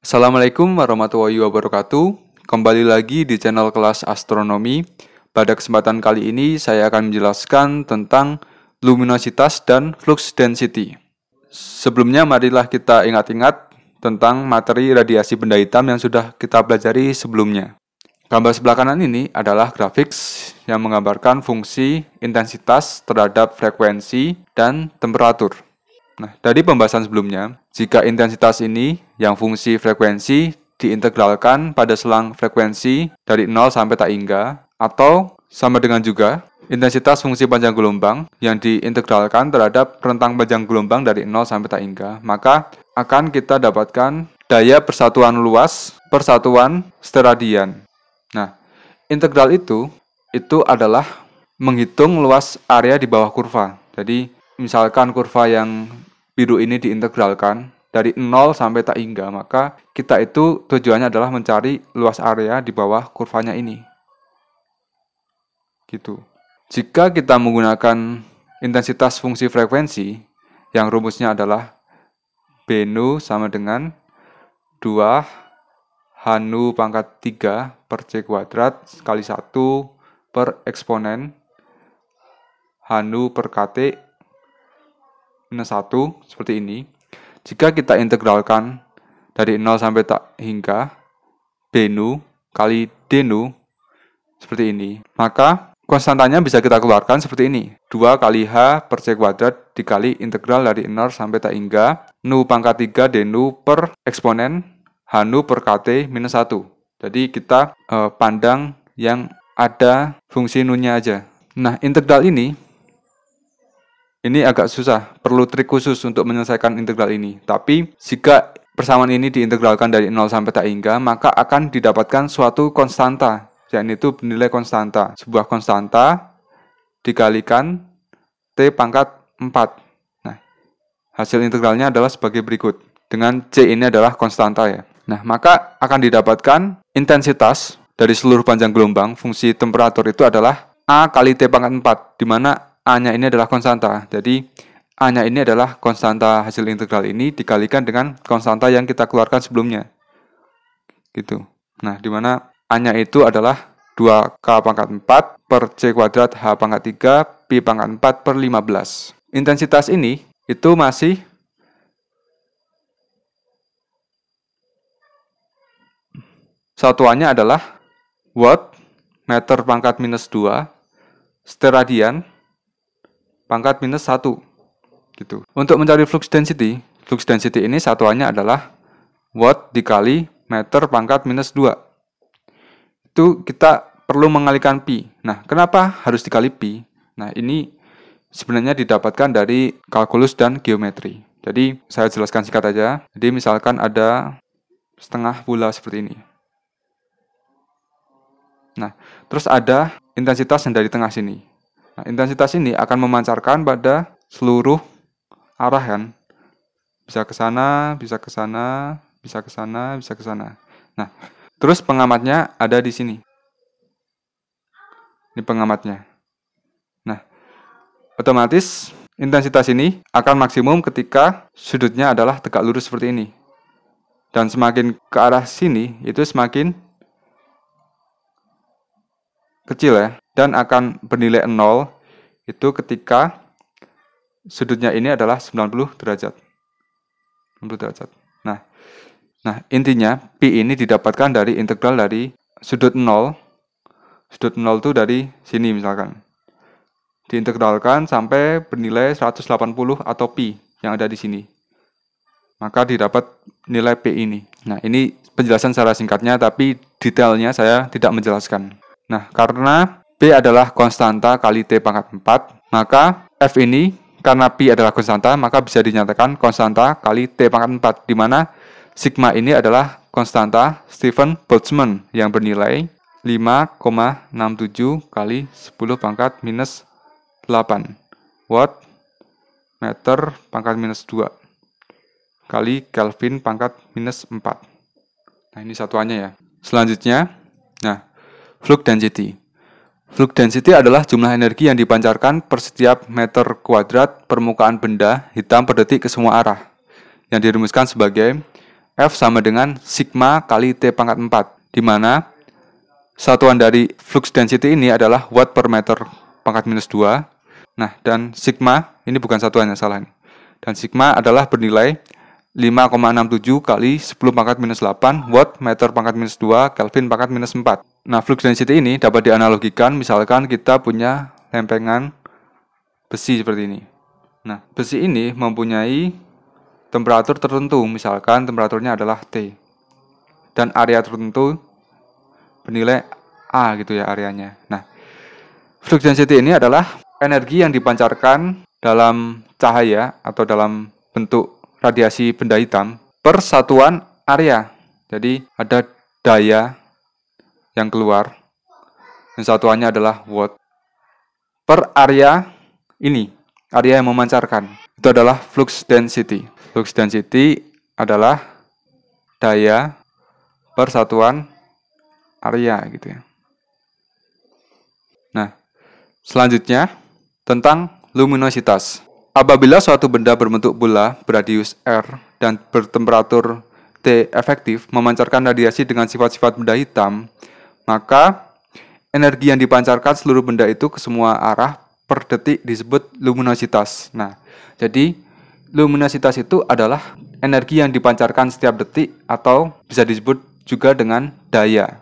Assalamualaikum warahmatullahi wabarakatuh. Kembali lagi di channel kelas astronomi. Pada kesempatan kali ini saya akan menjelaskan tentang luminositas dan flux density. Sebelumnya marilah kita ingat-ingat tentang materi radiasi benda hitam yang sudah kita pelajari sebelumnya. Gambar sebelah kanan ini adalah grafik yang menggambarkan fungsi intensitas terhadap frekuensi dan temperatur. Nah, dari pembahasan sebelumnya, jika intensitas ini yang fungsi frekuensi diintegralkan pada selang frekuensi dari 0 sampai tak hingga, atau sama dengan juga intensitas fungsi panjang gelombang yang diintegralkan terhadap rentang panjang gelombang dari 0 sampai tak hingga, maka akan kita dapatkan daya persatuan luas persatuan steradian. Nah, integral itu adalah menghitung luas area di bawah kurva. Jadi, misalkan kurva yang biru ini diintegralkan dari 0 sampai tak hingga, maka kita itu tujuannya adalah mencari luas area di bawah kurvanya ini. Gitu. Jika kita menggunakan intensitas fungsi frekuensi, yang rumusnya adalah B nu sama dengan 2 H nu pangkat 3 per C kuadrat kali 1 per eksponen H nu per KT minus 1, seperti ini. Jika kita integralkan dari 0 sampai tak hingga, B nu kali D nu, seperti ini. Maka konstantanya bisa kita keluarkan seperti ini. 2 kali H per C kuadrat dikali integral dari 0 sampai tak hingga, nu pangkat 3 D nu per eksponen H nu per KT minus 1. Jadi kita pandang yang ada fungsi nu-nya aja. Nah, integral ini agak susah, perlu trik khusus untuk menyelesaikan integral ini. Tapi jika persamaan ini diintegralkan dari 0 sampai tak hingga, maka akan didapatkan suatu konstanta, yaitu bernilai konstanta. Sebuah konstanta dikalikan T pangkat 4. Nah, hasil integralnya adalah sebagai berikut. Dengan C ini adalah konstanta ya. Nah, maka akan didapatkan intensitas dari seluruh panjang gelombang fungsi temperatur itu adalah A kali T pangkat 4, di mana A-nya ini adalah konstanta. Jadi, A-nya ini adalah konstanta hasil integral ini dikalikan dengan konstanta yang kita keluarkan sebelumnya. Gitu. Nah, di mana A-nya itu adalah 2K pangkat 4 per C kuadrat H pangkat 3 Pi pangkat 4 per 15. Intensitas ini itu masih satuannya adalah watt meter pangkat minus 2 steradian pangkat minus 1. Gitu. Untuk mencari flux density ini satuannya adalah watt dikali meter pangkat minus 2. Itu kita perlu mengalikan pi. Nah, kenapa harus dikali pi? Nah, ini sebenarnya didapatkan dari kalkulus dan geometri. Jadi, saya jelaskan singkat aja. Jadi, misalkan ada setengah bola seperti ini. Nah, terus ada intensitas yang dari tengah sini. Nah, intensitas ini akan memancarkan pada seluruh arah kan. Bisa ke sana, bisa ke sana, bisa ke sana, bisa ke sana. Nah, terus pengamatnya ada di sini. Ini pengamatnya. Nah, otomatis intensitas ini akan maksimum ketika sudutnya adalah tegak lurus seperti ini. Dan semakin ke arah sini, itu semakin kecil ya, dan akan bernilai 0 itu ketika sudutnya ini adalah 90 derajat. 90 derajat. Nah, intinya pi ini didapatkan dari integral dari sudut 0. Sudut 0 itu dari sini misalkan. Diintegralkan sampai bernilai 180 atau pi yang ada di sini. Maka didapat nilai P ini. Nah, ini penjelasan secara singkatnya, tapi detailnya saya tidak menjelaskan. Nah, karena P adalah konstanta kali T pangkat 4, maka F ini, karena P adalah konstanta, maka bisa dinyatakan konstanta kali T pangkat 4, di mana sigma ini adalah konstanta Stephen Boltzmann yang bernilai 5,67 kali 10 pangkat minus 8 watt meter pangkat minus 2 kali Kelvin pangkat minus 4. Nah, ini satuannya ya. Selanjutnya, flux density. Flux density adalah jumlah energi yang dipancarkan per setiap meter kuadrat permukaan benda hitam per detik ke semua arah, yang dirumuskan sebagai F sama dengan sigma kali T pangkat 4, di mana satuan dari flux density ini adalah watt per meter pangkat minus 2. Nah, dan sigma, ini bukan satuannya, salah nih. Dan sigma adalah bernilai 5,67 kali 10 pangkat minus 8 watt meter pangkat minus 2 Kelvin pangkat minus 4. Nah, flux density ini dapat dianalogikan misalkan kita punya lempengan besi seperti ini. Nah, besi ini mempunyai temperatur tertentu, misalkan temperaturnya adalah T. Dan area tertentu bernilai A gitu ya areanya. Nah, flux density ini adalah energi yang dipancarkan dalam cahaya atau dalam bentuk radiasi benda hitam per satuan area. Jadi ada daya yang keluar, dan satuannya adalah watt per area ini, area yang memancarkan. Itu adalah flux density. Flux density adalah daya per satuan area gitu ya. Nah, selanjutnya tentang luminositas. Apabila suatu benda berbentuk bola beradius R dan bertemperatur T efektif memancarkan radiasi dengan sifat-sifat benda hitam, maka energi yang dipancarkan seluruh benda itu ke semua arah per detik disebut luminositas. Nah, jadi luminositas itu adalah energi yang dipancarkan setiap detik atau bisa disebut juga dengan daya.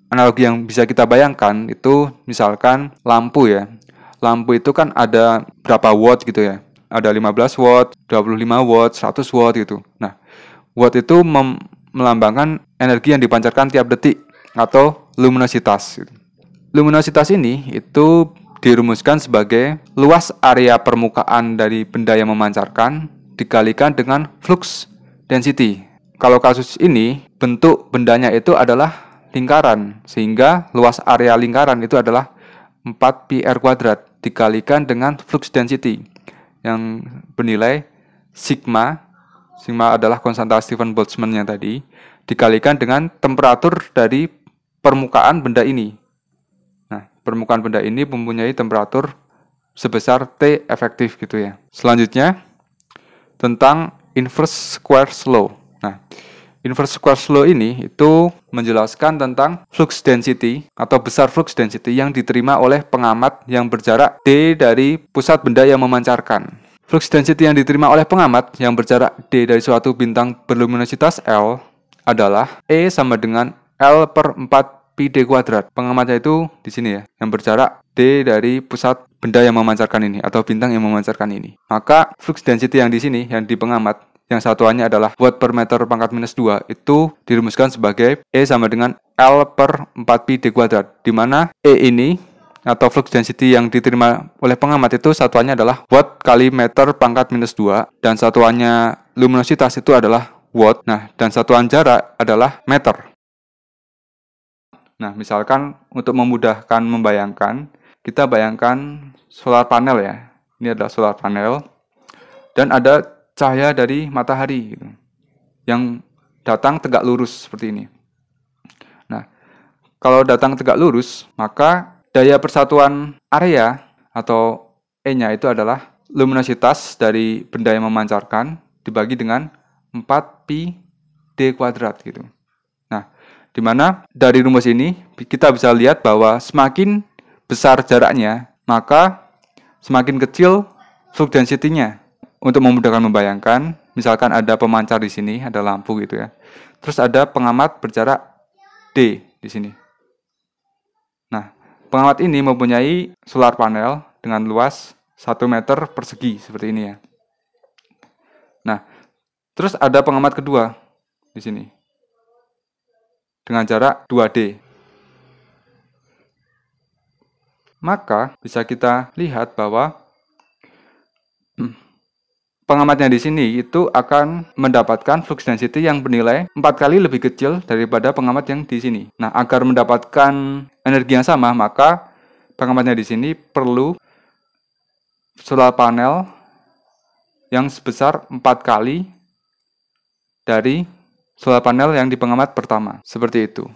Analogi yang bisa kita bayangkan itu misalkan lampu ya. Lampu itu kan ada berapa watt gitu ya. Ada 15 watt, 25 watt, 100 watt gitu. Nah, watt itu melambangkan energi yang dipancarkan tiap detik atau luminositas. Luminositas ini itu dirumuskan sebagai luas area permukaan dari benda yang memancarkan dikalikan dengan flux density. Kalau kasus ini, bentuk bendanya itu adalah lingkaran, sehingga luas area lingkaran itu adalah 4πr² dikalikan dengan flux density yang bernilai sigma. Sigma adalah konstanta Stephen Boltzmann yang tadi, dikalikan dengan temperatur dari permukaan benda ini. Nah, permukaan benda ini mempunyai temperatur sebesar T efektif gitu ya. Selanjutnya, tentang inverse squares law. Nah, inverse squares law ini itu menjelaskan tentang flux density atau besar flux density yang diterima oleh pengamat yang berjarak D dari pusat benda yang memancarkan. Flux density yang diterima oleh pengamat yang berjarak D dari suatu bintang berluminositas L adalah E sama dengan L per 4πd². Pengamatnya itu di sini ya, yang berjarak D dari pusat benda yang memancarkan ini atau bintang yang memancarkan ini. Maka flux density yang di sini, yang di pengamat, yang satuannya adalah watt per meter pangkat minus 2, itu dirumuskan sebagai E sama dengan L per 4πd², di mana E ini atau flux density yang diterima oleh pengamat itu satuannya adalah watt kali meter pangkat minus 2, dan satuannya luminositas itu adalah watt. Nah, dan satuan jarak adalah meter. Nah, misalkan untuk memudahkan membayangkan, kita bayangkan solar panel ya. Ini adalah solar panel, dan ada cahaya dari matahari gitu, yang datang tegak lurus seperti ini. Nah, kalau datang tegak lurus, maka daya persatuan area atau E-nya itu adalah luminositas dari benda yang memancarkan dibagi dengan 4πd² gitu. Nah, di mana dari rumus ini kita bisa lihat bahwa semakin besar jaraknya, maka semakin kecil flux density-nya. Untuk memudahkan membayangkan, misalkan ada pemancar di sini, ada lampu gitu ya. Terus ada pengamat berjarak D di sini. Nah, pengamat ini mempunyai solar panel dengan luas 1 meter persegi seperti ini ya. Nah, terus ada pengamat kedua di sini dengan jarak 2D. Maka bisa kita lihat bahwa pengamatnya di sini itu akan mendapatkan flux density yang bernilai 4 kali lebih kecil daripada pengamat yang di sini. Nah, agar mendapatkan energi yang sama, maka pengamatnya di sini perlu solar panel yang sebesar 4 kali dari solar panel yang di pengamat pertama. Seperti itu.